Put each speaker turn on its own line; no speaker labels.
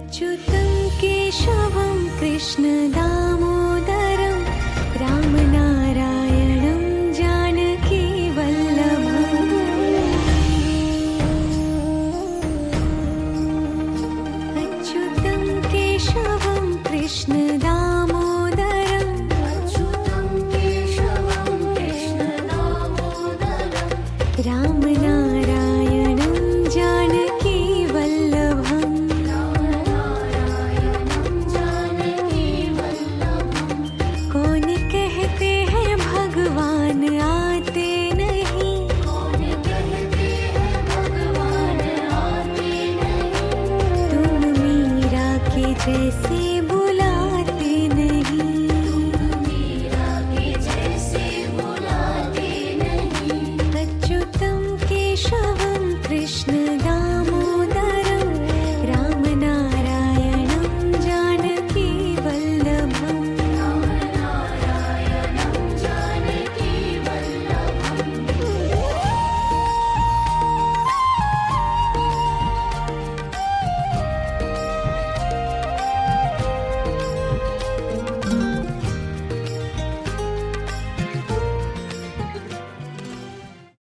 अच्युतं केशवं कृष्णदामोदरं रामनारायणं जानकीवल्लभम् अच्युतं केशवं कृष्णदामोदरं रामनारायणं जानकीवल्लभम् कौन कहते हैं भगवान आते नहीं तुम मीरा के जैसे